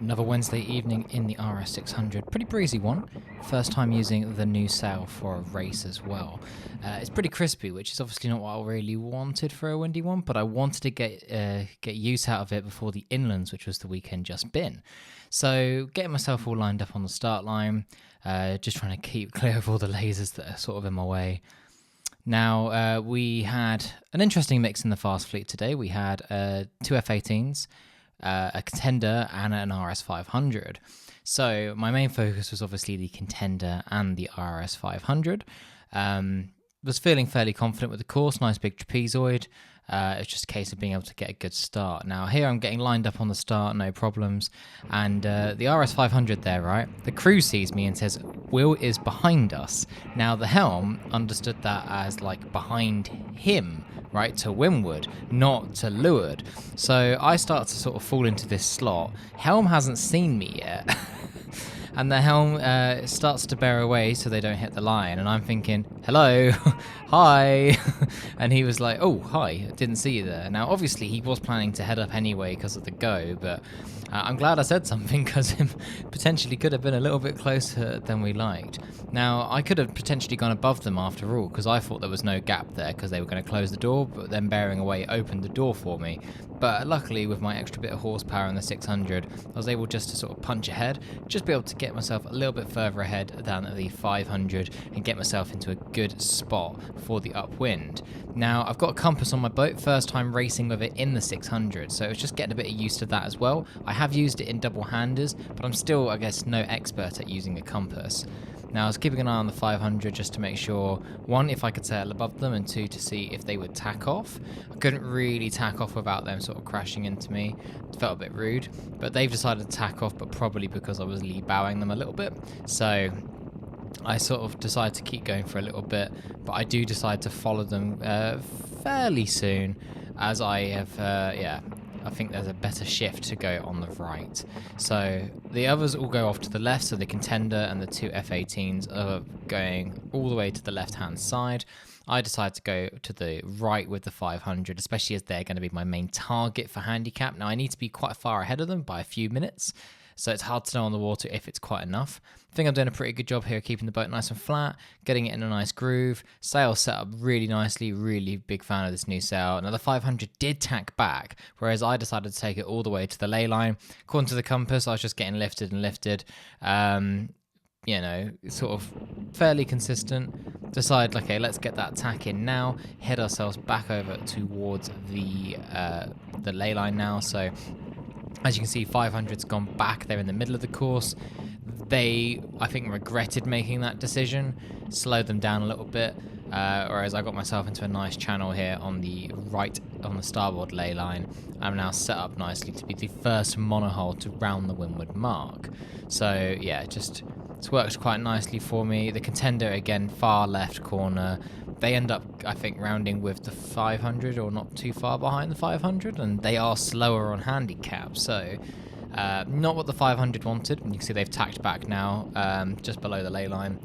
Another Wednesday evening in the RS600. Pretty breezy one. First time using the new sail for a race as well. It's pretty crispy, which is obviously not what I really wanted for a windy one, but I wanted to get use out of it before the inlands, which was the weekend just been. So getting myself all lined up on the start line, just trying to keep clear of all the lasers that are sort of in my way. Now, we had an interesting mix in the fast fleet today. We had two F18s, a contender and an RS500. So my main focus was obviously the contender and the RS500. Was feeling fairly confident with the course, nice big trapezoid. It's just a case of being able to get a good start. Now here I'm getting lined up on the start, no problems. And the RS500 there, right? The crew sees me and says, Will is behind us. Now the helm understood that as like behind him, right, to windward, not to leeward. So I start to sort of fall into this slot. Helm hasn't seen me yet. And the helm starts to bear away so they don't hit the line. And I'm thinking, hello, hi. And he was like, oh, hi, didn't see you there. Now, obviously, he was planning to head up anyway because of the go, but I'm glad I said something because him potentially could have been a little bit closer than we liked. Now, I could have potentially gone above them after all because I thought there was no gap there because they were going to close the door, but then bearing away opened the door for me. But luckily, with my extra bit of horsepower in the 600, I was able just to sort of punch ahead, just be able to get myself a little bit further ahead than the 500 and get myself into a good spot for the upwind. Now, I've got a compass on my boat, first time racing with it in the 600, so it's just getting a bit of use to that as well. I have used it in double-handers, but I'm still, I guess, no expert at using a compass. Now, I was keeping an eye on the 500 just to make sure, one, if I could sail above them, and two, to see if they would tack off. I couldn't really tack off without them sort of crashing into me. It felt a bit rude, but they've decided to tack off, but probably because I was lee bowing them a little bit. So I sort of decided to keep going for a little bit, but I do decide to follow them fairly soon, as I have, I think there's a better shift to go on the right. So the others all go off to the left, so the contender and the two F18s are going all the way to the left-hand side. I decide to go to the right with the 500, especially as they're going to be my main target for handicap. Now, I need to be quite far ahead of them by a few minutes, so it's hard to know on the water if it's quite enough. I think I'm doing a pretty good job here keeping the boat nice and flat, getting it in a nice groove. Sail set up really nicely, really big fan of this new sail. Now the 500 did tack back, whereas I decided to take it all the way to the ley line. According to the compass, I was just getting lifted and lifted. You know, sort of fairly consistent. Decide, okay, let's get that tack in now. Head ourselves back over towards the ley line now. So as you can see, 500's gone back. They're in the middle of the course. They, I think, regretted making that decision, slowed them down a little bit, whereas I got myself into a nice channel here on the right, on the starboard ley line. I'm now set up nicely to be the first monohull to round the windward mark. So, yeah, it's worked quite nicely for me. The contender, again, far left corner. They end up, I think, rounding with the 500 or not too far behind the 500, and they are slower on handicap, so not what the 500 wanted. You can see they've tacked back now, just below the ley line,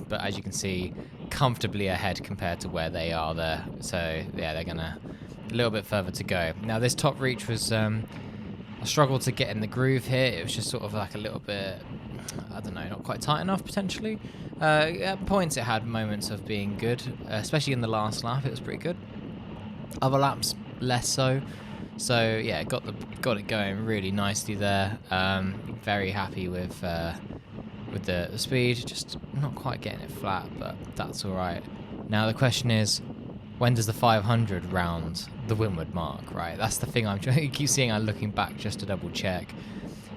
but as you can see, comfortably ahead compared to where they are there. So yeah, they're gonna a little bit further to go. Now this top reach was, I struggled to get in the groove here. It was just sort of like a little bit, I don't know, not quite tight enough potentially. At points it had moments of being good, especially in the last lap. It was pretty good. Other laps less so. So yeah, got it going really nicely there. Very happy with the speed. Just not quite getting it flat, but that's all right. Now the question is, when does the 500 round the windward mark? Right, that's the thing I'm trying. You keep seeing I'm looking back just to double check.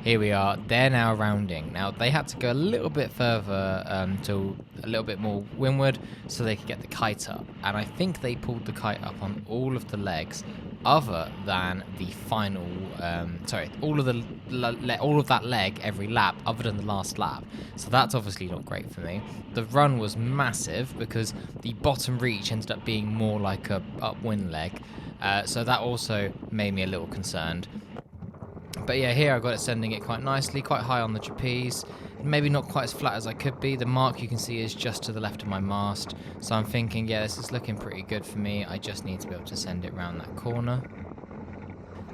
Here we are. They're now rounding. Now they had to go a little bit further to a little bit more windward so they could get the kite up. And I think they pulled the kite up on all of the legs, other than the final. All of that leg every lap, other than the last lap. So that's obviously not great for me. The run was massive because the bottom reach ended up being more like a upwind leg. So that also made me a little concerned. But yeah, here I got it sending it quite nicely, quite high on the trapeze. Maybe not quite as flat as I could be. The mark you can see is just to the left of my mast. So I'm thinking, yeah, this is looking pretty good for me. I just need to be able to send it round that corner.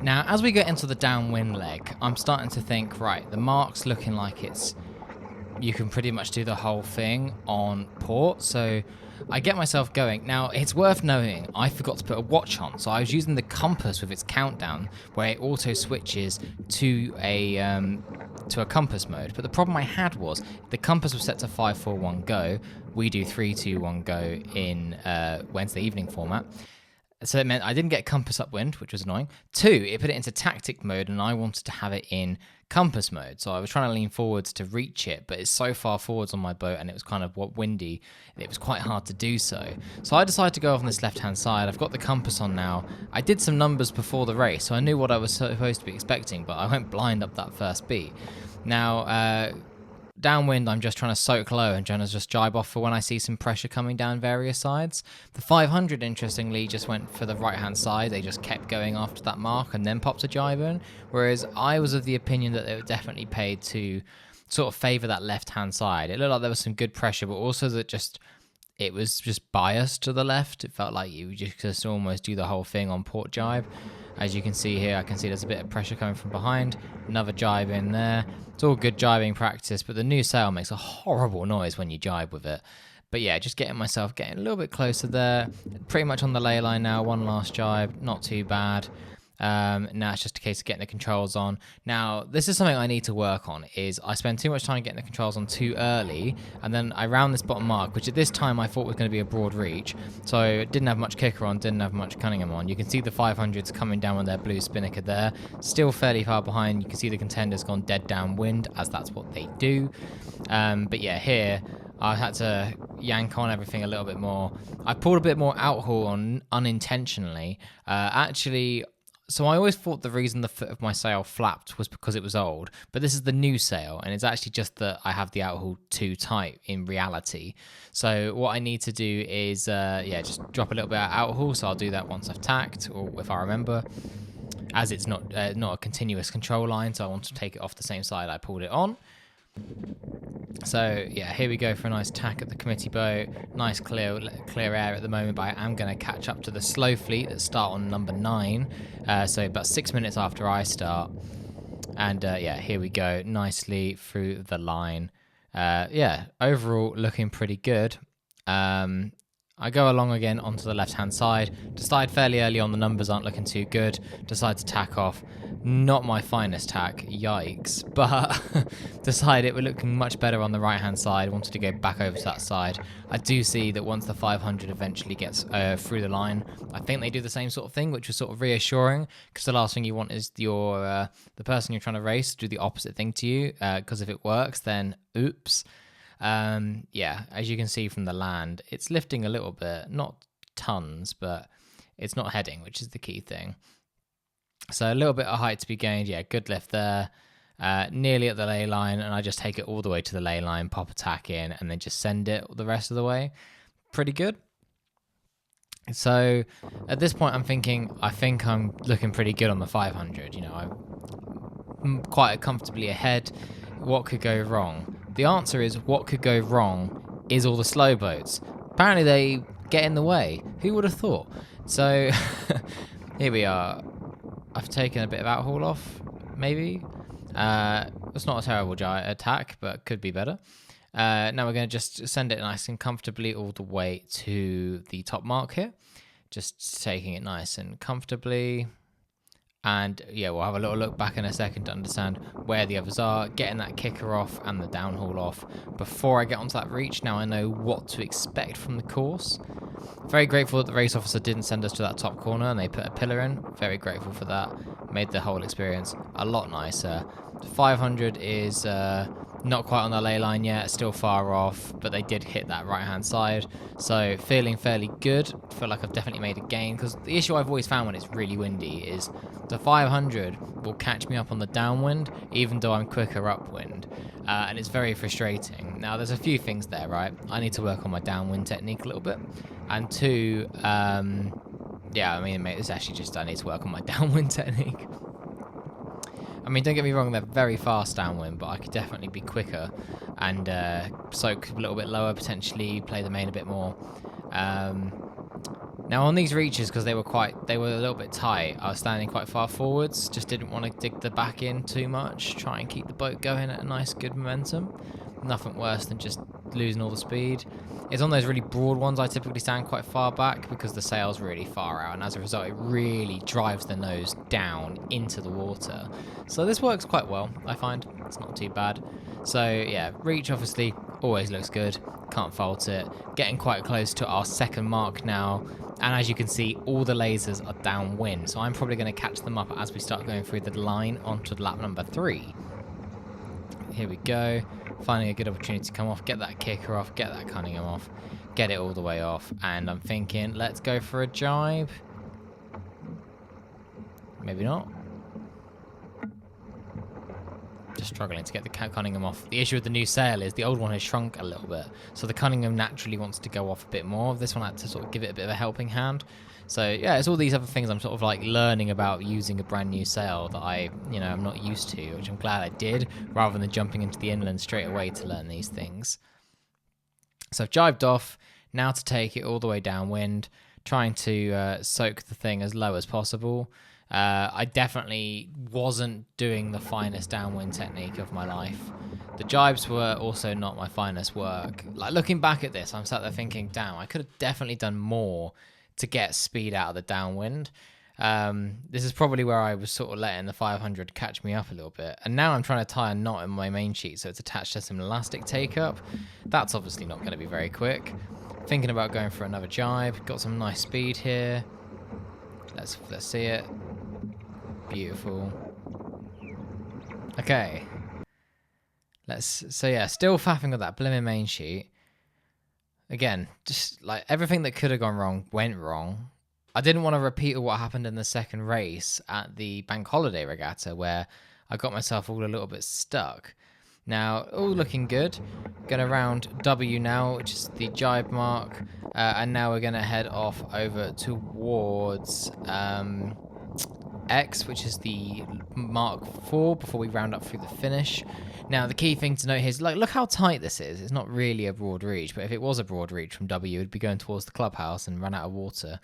Now, as we get into the downwind leg, I'm starting to think, right, the mark's looking like you can pretty much do the whole thing on port, so I get myself going. Now, it's worth knowing I forgot to put a watch on, so I was using the compass with its countdown, where it auto switches to a compass mode. But the problem I had was the compass was set to 541 go. We do 321 go in Wednesday evening format. So it meant I didn't get compass upwind, which was annoying. 2, it put it into tactic mode, and I wanted to have it in compass mode. So I was trying to lean forwards to reach it, but it's so far forwards on my boat, and it was kind of windy, it was quite hard to do so. So I decided to go off on this left-hand side. I've got the compass on now. I did some numbers before the race, so I knew what I was supposed to be expecting, but I went blind up that first beat. Now, downwind, I'm just trying to soak low and trying to just jibe off for when I see some pressure coming down various sides. The 500, interestingly, just went for the right-hand side. They just kept going after that mark and then popped a jibe in, whereas I was of the opinion that they were definitely paid to sort of favour that left-hand side. It looked like there was some good pressure, but also that it was just biased to the left. It felt like you just almost do the whole thing on port jibe. As you can see here, I can see there's a bit of pressure coming from behind. Another jibe in there. It's all good jibing practice, but the new sail makes a horrible noise when you jibe with it. But yeah, just getting a little bit closer there. Pretty much on the ley line now. One last jibe, not too bad. Now it's just a case of getting the controls on. Now, this is something I need to work on, is I spend too much time getting the controls on too early, and then I round this bottom mark, which at this time I thought was going to be a broad reach, so didn't have much kicker on, didn't have much Cunningham on. You can see the 500s coming down with their blue spinnaker there, still fairly far behind. You can see the contenders gone dead downwind, as that's what they do. But yeah, here I had to yank on everything a little bit more. I pulled a bit more outhaul on unintentionally. So I always thought the reason the foot of my sail flapped was because it was old, but this is the new sail, and it's actually just that I have the outhaul too tight in reality. So what I need to do is, just drop a little bit of outhaul, so I'll do that once I've tacked, or if I remember, as it's not a continuous control line, so I want to take it off the same side I pulled it on. So yeah, here we go for a nice tack at the committee boat. Nice clear air at the moment, but I am going to catch up to the slow fleet that start on number 9. So about 6 minutes after I start. And here we go, nicely through the line. Overall looking pretty good. I go along again onto the left-hand side. Decide fairly early on the numbers aren't looking too good. Decide to tack off. Not my finest tack, yikes. But decide it was looking much better on the right-hand side. Wanted to go back over to that side. I do see that once the 500 eventually gets through the line, I think they do the same sort of thing, which was sort of reassuring, because the last thing you want is the person you're trying to race to do the opposite thing to you, because if it works, then oops. As you can see from the land, it's lifting a little bit, not tons, but it's not heading, which is the key thing. So a little bit of height to be gained. Yeah, good lift there. Nearly at the ley line, and I just take it all the way to the ley line, pop a tack in, and then just send it the rest of the way. Pretty good. So at this point, I'm thinking, I think I'm looking pretty good on the 500. You know, I'm quite comfortably ahead. What could go wrong? The answer is, what could go wrong is all the slow boats. Apparently they get in the way. Who would have thought? So here we are. I've taken a bit of outhaul off, maybe. It's not a terrible attack, but could be better. Now we're going to just send it nice and comfortably all the way to the top mark here. Just taking it nice and comfortably. And yeah, we'll have a little look back in a second to understand where the others are, getting that kicker off and the downhaul off before I get onto that reach. Now I know what to expect from the course. Very grateful that the race officer didn't send us to that top corner and they put a pillar in. Very grateful for that. Made the whole experience a lot nicer. The 500 is not quite on the ley line yet, still far off, but they did hit that right-hand side. So feeling fairly good. Feel like I've definitely made a gain, because the issue I've always found when it's really windy is the 500 will catch me up on the downwind, even though I'm quicker upwind. And it's very frustrating. Now, there's a few things there, right? I need to work on my downwind technique a little bit. And 2, it's actually just I need to work on my downwind technique. I mean, don't get me wrong, they're very fast downwind, but I could definitely be quicker and soak a little bit lower, potentially play the main a bit more. Now on these reaches, because they were a little bit tight, I was standing quite far forwards, just didn't want to dig the back in too much, try and keep the boat going at a nice good momentum. Nothing worse than just losing all the speed. It's on those really broad ones I typically stand quite far back because the sail's really far out, and as a result it really drives the nose down into the water. So this works quite well, I find. It's not too bad. So yeah, reach obviously always looks good, can't fault it. Getting quite close to our second mark now, and as you can see all the lasers are downwind, so I'm probably going to catch them up as we start going through the line onto lap number 3. Here we go, finding a good opportunity to come off, get that kicker off, get that Cunningham off, get it all the way off, and I'm thinking let's go for a jibe. Maybe not. Just struggling to get the Cunningham off. The issue with the new sail is the old one has shrunk a little bit, so the Cunningham naturally wants to go off a bit more. This one had to sort of give it a bit of a helping hand. So yeah, it's all these other things I'm sort of like learning about using a brand new sail that I'm not used to, which I'm glad I did, rather than jumping into the inland straight away to learn these things. So I've jibed off, now to take it all the way downwind, trying to soak the thing as low as possible. I definitely wasn't doing the finest downwind technique of my life. The jibes were also not my finest work. Like, looking back at this, I'm sat there thinking, damn, I could have definitely done more to get speed out of the downwind. This is probably where I was sort of letting the 500 catch me up a little bit. And now I'm trying to tie a knot in my main sheet so it's attached to some elastic take-up. That's obviously not going to be very quick. Thinking about going for another jibe. Got some nice speed here. Let's see it. Beautiful. Okay. So yeah, still faffing with that blimmin' main sheet. Again, just like everything that could have gone wrong went wrong. I didn't want to repeat what happened in the second race at the Bank Holiday Regatta where I got myself all a little bit stuck. Now, all looking good. Going to round W now, which is the jibe mark. And now we're going to head off over towards X, which is the Mark 4, before we round up through the finish. Now, the key thing to note here is, like, look how tight this is. It's not really a broad reach, but if it was a broad reach from W, it would be going towards the clubhouse and run out of water.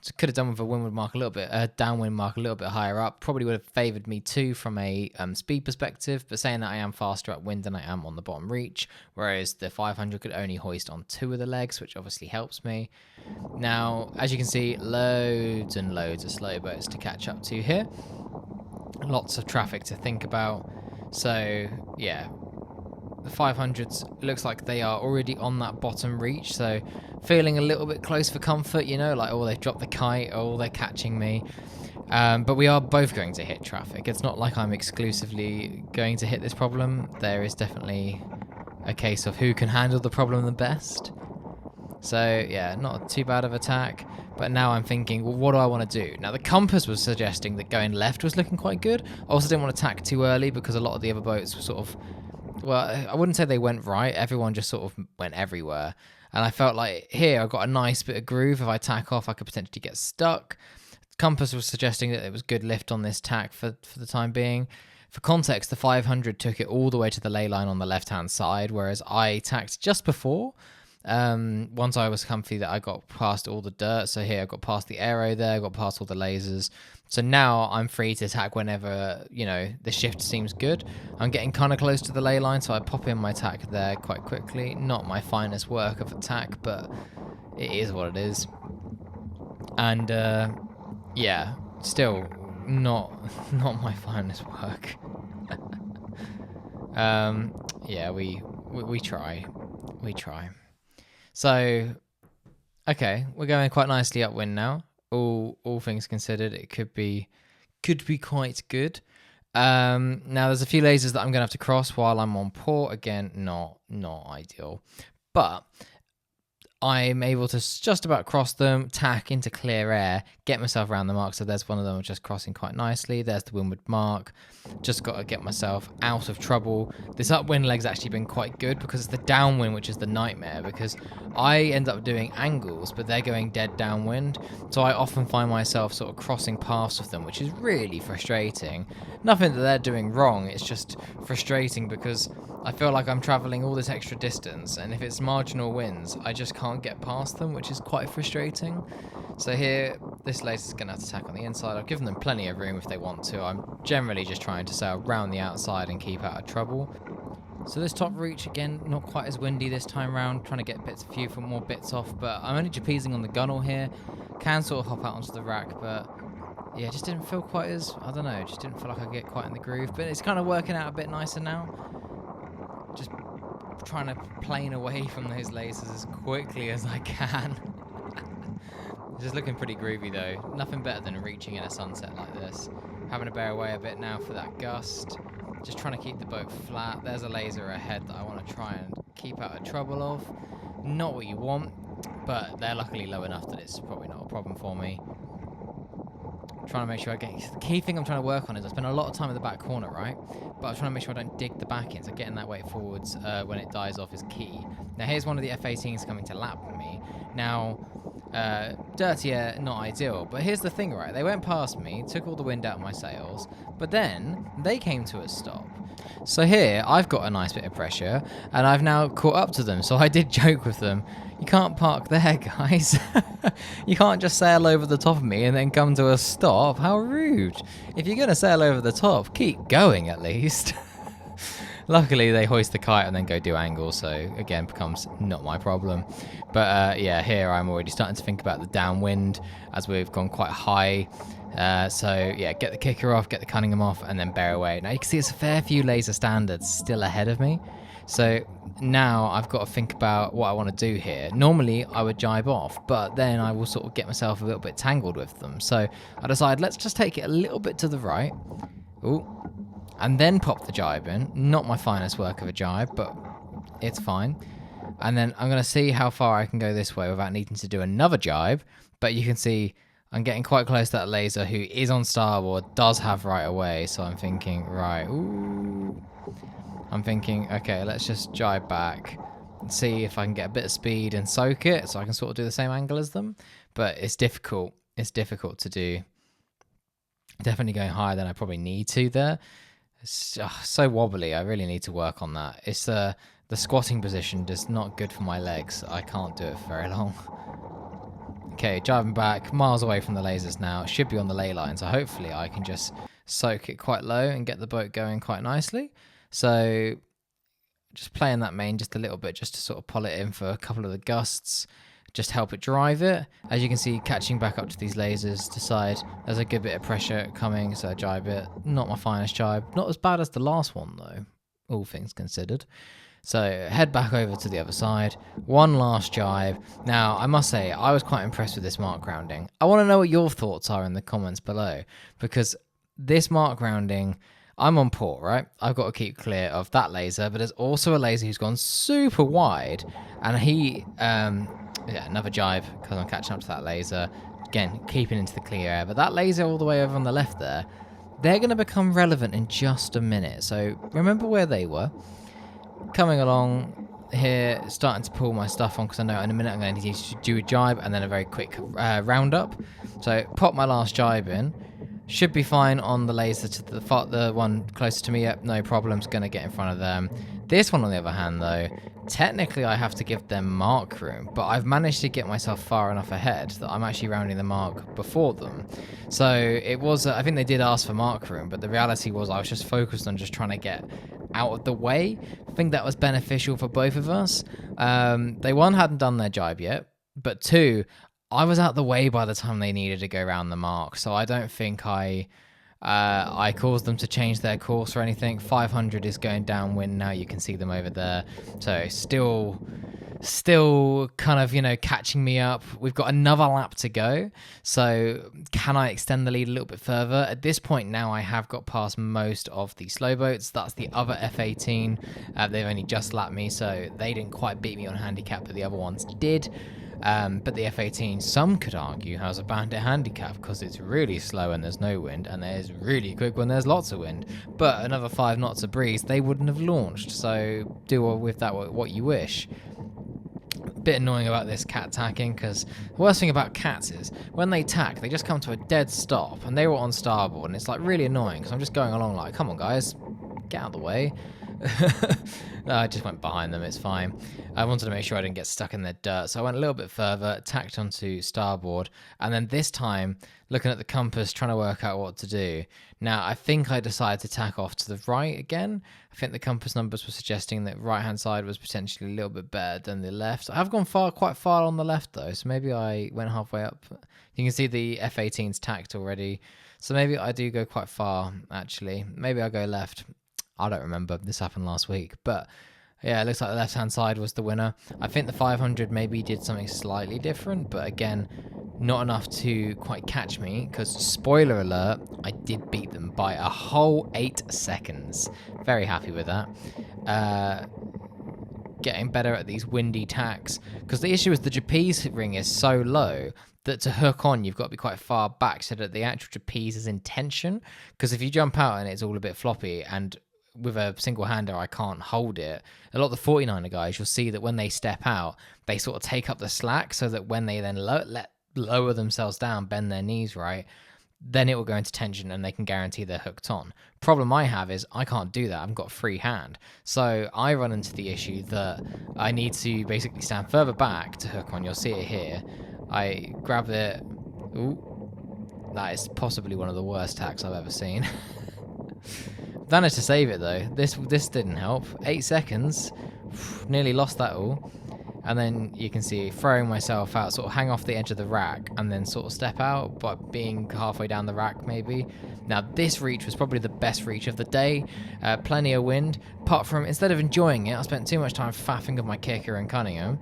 So could have done with a windward mark a little bit, a downwind mark a little bit higher up. Probably would have favoured me too from a speed perspective, but saying that I am faster upwind than I am on the bottom reach, whereas the 500 could only hoist on 2 of the legs, which obviously helps me. Now, as you can see, loads and loads of slow boats to catch up to here. Lots of traffic to think about. So, yeah, the 500s looks like they are already on that bottom reach, so feeling a little bit close for comfort, you know, like, oh, they've dropped the kite, oh, they're catching me. But we are both going to hit traffic. It's not like I'm exclusively going to hit this problem. There is definitely a case of who can handle the problem the best. So, yeah, not too bad of attack. But now I'm thinking, well, what do I want to do? Now, the compass was suggesting that going left was looking quite good. I also didn't want to attack too early because a lot of the other boats were sort of... Well, I wouldn't say they went right. Everyone just sort of went everywhere. And I felt like here I got a nice bit of groove. If I tack off, I could potentially get stuck. Compass was suggesting that it was good lift on this tack for the time being. For context, the 500 took it all the way to the ley line on the left-hand side, whereas I tacked just before. Once I was comfy that I got past all the dirt. So here I got past the aero there, got past all the lasers. So now I'm free to attack whenever, you know, the shift seems good. I'm getting kind of close to the ley line, so I pop in my attack there quite quickly. Not my finest work of attack, but it is what it is. And yeah, still not my finest work. Yeah, we try. So, okay, we're going quite nicely upwind now. All things considered, it could be quite good. Now there's a few lasers that I'm gonna have to cross while I'm on port. Again, not ideal, but I'm able to just about cross them, tack into clear air, get myself around the mark. So there's one of them just crossing quite nicely. There's the windward mark. Just got to get myself out of trouble. This upwind leg's actually been quite good because it's the downwind which is the nightmare, because I end up doing angles, but they're going dead downwind. So I often find myself sort of crossing paths with them, which is really frustrating. Nothing that they're doing wrong, it's just frustrating because I feel like I'm traveling all this extra distance, and if it's marginal winds, I just can't get past them, which is quite frustrating. So here, this laser's going to have to tack on the inside. I've given them plenty of room if they want to. I'm generally just trying to sail around the outside and keep out of trouble. So this top reach, again, not quite as windy this time round, trying to get a few more bits off, but I'm only japezing on the gunnel here. Can sort of hop out onto the rack, but yeah, just didn't feel quite as, I don't know, just didn't feel like I get quite in the groove, but it's kind of working out a bit nicer now. Just trying to plane away from those lasers as quickly as I can. Just looking pretty groovy though. Nothing better than reaching in a sunset like this. Having to bear away a bit now for that gust. Just trying to keep the boat flat. There's a laser ahead that I want to try and keep out of trouble of. Not what you want, but they're luckily low enough that it's probably not a problem for me. Trying to make sure I get... The key thing I'm trying to work on is I spend a lot of time in the back corner, right? But I'm trying to make sure I don't dig the back in, so getting that weight forwards when it dies off is key. Now here's one of the F-18s coming to lap me. Now, dirty air, not ideal, but here's the thing, right? They went past me, took all the wind out of my sails, but then they came to a stop. So here, I've got a nice bit of pressure, and I've now caught up to them, so I did joke with them. You can't park there, guys. You can't just sail over the top of me and then come to a stop. How rude. If you're going to sail over the top, keep going at least. Luckily, they hoist the kite and then go do angles, so again, becomes not my problem. But yeah, here I'm already starting to think about the downwind as we've gone quite high. So yeah, get the kicker off, get the Cunningham off, and then bear away. Now you can see it's a fair few laser standards still ahead of me. So now I've got to think about what I want to do here. Normally I would jibe off, but then I will sort of get myself a little bit tangled with them. So I decided let's just take it a little bit to the right. Ooh. And then pop the jibe in. Not my finest work of a jibe, but it's fine. And then I'm going to see how far I can go this way without needing to do another jibe. But you can see I'm getting quite close to that laser who is on starboard, does have right away. So I'm thinking, right, ooh. I'm thinking, okay, let's just jibe back and see if I can get a bit of speed and soak it so I can sort of do the same angle as them. But it's difficult. It's difficult to do. Definitely going higher than I probably need to there. It's so wobbly. I really need to work on that. It's the squatting position is not good for my legs. I can't do it for very long. Okay, driving back, miles away from the lasers now. It should be on the ley line, so hopefully I can just soak it quite low and get the boat going quite nicely. So just playing that main just a little bit just to sort of pull it in for a couple of the gusts. Just help it drive it. As you can see, catching back up to these lasers, decide there's a good bit of pressure coming, so I jibe it. Not my finest jibe. Not as bad as the last one, though, all things considered. So head back over to the other side. One last jibe. Now, I must say, I was quite impressed with this mark grounding. I want to know what your thoughts are in the comments below, because this mark grounding... I'm on port, right? I've got to keep clear of that laser, but there's also a laser who's gone super wide, and he... yeah, another jibe because I'm catching up to that laser. Again, keeping into the clear air. But that laser all the way over on the left there, they're going to become relevant in just a minute. So remember where they were. Coming along here, starting to pull my stuff on because I know in a minute I'm going to need to do a jibe and then a very quick roundup. So pop my last jibe in. Should be fine on the laser to the one closer to me. Yep, no problems. Going to get in front of them. This one, on the other hand, though, technically I have to give them mark room, but I've managed to get myself far enough ahead that I'm actually rounding the mark before them. So it was, I think they did ask for mark room, but the reality was I was just focused on just trying to get out of the way. I think that was beneficial for both of us. They, one, hadn't done their jibe yet, but two, I was out the way by the time they needed to go around the mark, so I don't think I caused them to change their course or anything. 500 is going downwind now. You can see them over there. So still kind of, you know, catching me up. We've got another lap to go. So can I extend the lead a little bit further? At this point now, I have got past most of the slow boats. That's the other F-18. They've only just lapped me, so they didn't quite beat me on handicap, but the other ones did. But the F-18, some could argue, has a bandit handicap because it's really slow when there's no wind, and there's really quick when there's lots of wind. But another 5 knots of breeze, they wouldn't have launched, so do with that what you wish. Bit annoying about this cat tacking, because the worst thing about cats is when they tack, they just come to a dead stop, and they were on starboard, and it's like really annoying because I'm just going along like, come on guys, Get out of the way. No, I just went behind them, it's fine. I wanted to make sure I didn't get stuck in their dirt, so I went a little bit further, tacked onto starboard, and then this time, looking at the compass, trying to work out what to do. Now, I think I decided to tack off to the right again. I think the compass numbers were suggesting that right-hand side was potentially a little bit better than the left. I have gone quite far on the left, though, so maybe I went halfway up. You can see the F-18's tacked already, so maybe I do go quite far, actually. Maybe I go left. I don't remember. This happened last week. But yeah, it looks like the left-hand side was the winner. I think the 500 maybe did something slightly different, but again, not enough to quite catch me, because spoiler alert, I did beat them by a whole 8 seconds. Very happy with that. Getting better at these windy tacks, because the issue is the trapeze ring is so low that to hook on, you've got to be quite far back so that the actual trapeze is in tension, because if you jump out and it's all a bit floppy, and with a single hander I can't hold it, a lot of the 49er guys, you'll see that when they step out, they sort of take up the slack, so that when they then lower themselves down, bend their knees right, then it will go into tension and they can guarantee they're hooked on. Problem I have is I can't do that. I've got a free hand. So I run into the issue that I need to basically stand further back to hook on. You'll see it here. I grab it. Ooh, that is possibly one of the worst tacks I've ever seen. Managed to save it though. This didn't help. 8 seconds. Nearly lost that all. And then you can see throwing myself out, sort of hang off the edge of the rack and then sort of step out by being halfway down the rack maybe. Now this reach was probably the best reach of the day. Plenty of wind. Apart from, instead of enjoying it, I spent too much time faffing with my kicker and Cunningham.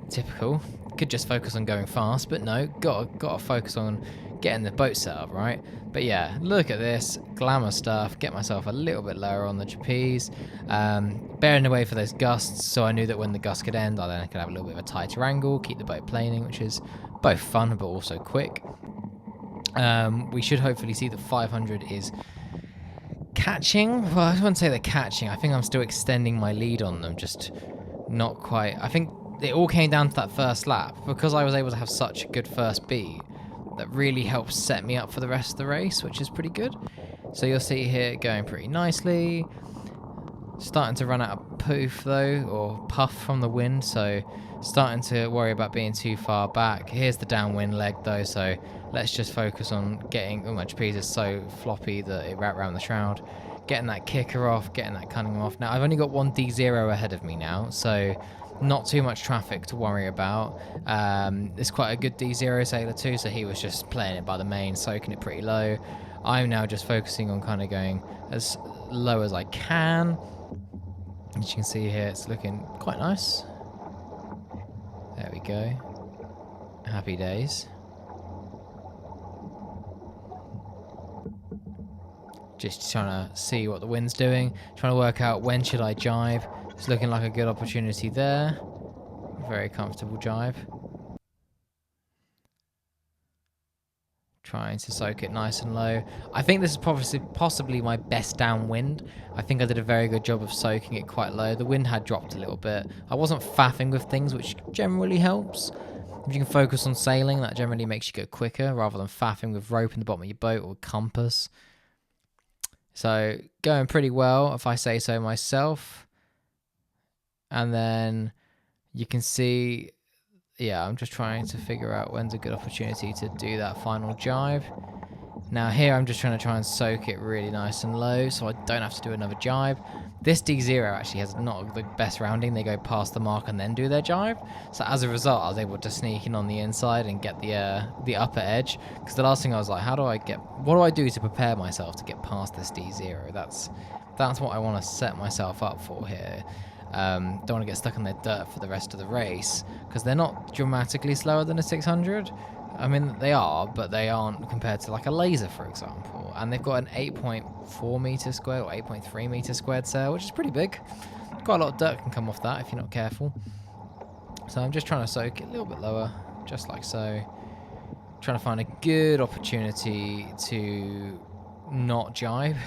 Typical. Could just focus on going fast, but no, gotta focus on getting the boat set up, right? But yeah, look at this glamour stuff. Get myself a little bit lower on the trapeze, bearing away for those gusts, so I knew that when the gust could end, I could have a little bit of a tighter angle, keep the boat planing, which is both fun but also quick. We should hopefully see that 500 is catching. Well, I wouldn't say they're catching. I think I'm still extending my lead on them, just not quite. I think it all came down to that first lap, because I was able to have such a good first beat. That really helps set me up for the rest of the race, which is pretty good. So you'll see here going pretty nicely. Starting to run out of poof though, or puff from the wind, so starting to worry about being too far back. Here's the downwind leg though, so let's just focus on getting, oh my trapeze is so floppy that it wrapped around the shroud. Getting that kicker off, getting that Cunningham off. Now I've only got one D0 ahead of me now, so not too much traffic to worry about. It's quite a good D0 sailor too, so he was just playing it by the main, soaking it pretty low. I'm now just focusing on kind of going as low as I can. As you can see here, it's looking quite nice. There we go. Happy days. Just trying to see what the wind's doing. Trying to work out when should I jibe. It's looking like a good opportunity there. Very comfortable jibe. Trying to soak it nice and low. I think this is possibly my best downwind. I think I did a very good job of soaking it quite low. The wind had dropped a little bit. I wasn't faffing with things, which generally helps. If you can focus on sailing, that generally makes you go quicker rather than faffing with rope in the bottom of your boat or compass. So going pretty well, if I say so myself. And then you can see, yeah, I'm just trying to figure out when's a good opportunity to do that final jibe. Now here I'm just trying to soak it really nice and low so I don't have to do another jibe. This D0 actually has not the best rounding. They go past the mark and then do their jibe. So as a result, I was able to sneak in on the inside and get the upper edge. Because the last thing I was like, what do I do to prepare myself to get past this D0? That's what I want to set myself up for here. Don't want to get stuck in their dirt for the rest of the race, because they're not dramatically slower than a 600. I mean, they are, but they aren't compared to like a laser, for example. And they've got an 8.4 meter squared or 8.3 meter squared sail, which is pretty big. Quite a lot of dirt can come off that if you're not careful. So I'm just trying to soak it a little bit lower, just like so. Trying to find a good opportunity to not jibe.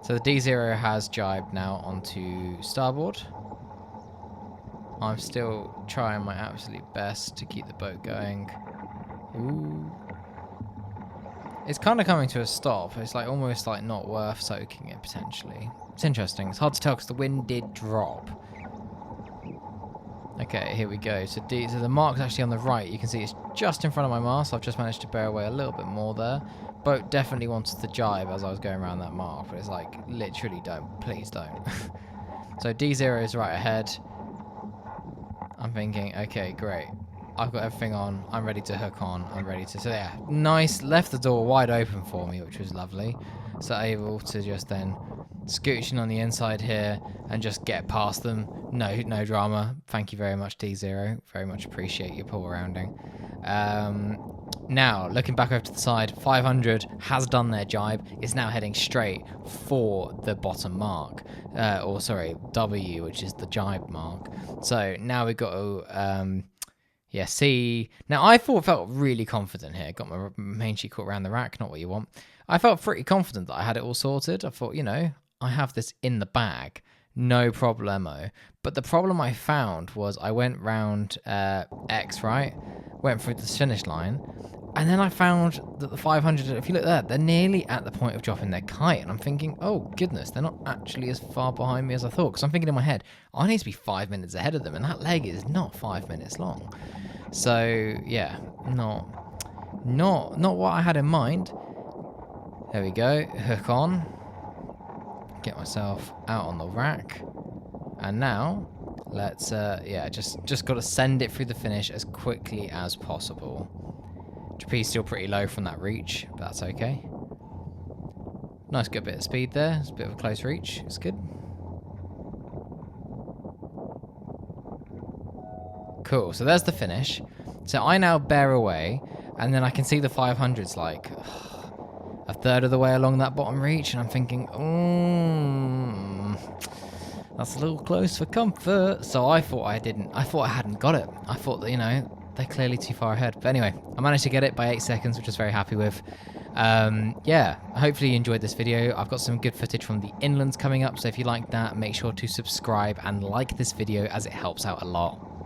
So the D0 has jibed now onto starboard. I'm still trying my absolute best to keep the boat going. Ooh. It's kind of coming to a stop. It's like almost like not worth soaking it potentially. It's interesting. It's hard to tell because the wind did drop. Okay, here we go. So the mark's actually on the right. You can see it's just in front of my mast. I've just managed to bear away a little bit more there. Boat definitely wanted to jibe as I was going around that mark, but it's like, literally don't. Please don't. So D0 is right ahead. I'm thinking, okay, great. I've got everything on. I'm ready to hook on. I'm ready to... So yeah, nice. Left the door wide open for me, which was lovely. So able to just then scooch in on the inside here and just get past them. No drama. Thank you very much, D0. Very much appreciate your pull rounding. Now, looking back over to the side, 500 has done their jibe. It's now heading straight for the bottom mark. Or, sorry, W, which is the jibe mark. So now we've got to... yeah, see. Now, I felt really confident here. Got my main sheet caught around the rack, not what you want. I felt pretty confident that I had it all sorted. I thought, you know, I have this in the bag. No problemo. But the problem I found was I went round X, right? Went through this finish line. And then I found that the 500, if you look there, they're nearly at the point of dropping their kite. And I'm thinking, oh, goodness, they're not actually as far behind me as I thought. Because I'm thinking in my head, I need to be 5 minutes ahead of them. And that leg is not 5 minutes long. So, yeah, not what I had in mind. There we go, hook on. Get myself out on the rack. And now, let's, yeah, just got to send it through the finish as quickly as possible. Trapeze still pretty low from that reach, but that's okay. Nice good bit of speed there. It's a bit of a close reach. It's good. Cool, so there's the finish. So I now bear away, and then I can see the 500's like a third of the way along that bottom reach, and I'm thinking, that's a little close for comfort. So I thought I hadn't got it. I thought that, you know, they're clearly too far ahead. But anyway, I managed to get it by 8 seconds, which I was very happy with. Yeah, hopefully you enjoyed this video. I've got some good footage from the inlands coming up, so if you like that, make sure to subscribe and like this video as it helps out a lot.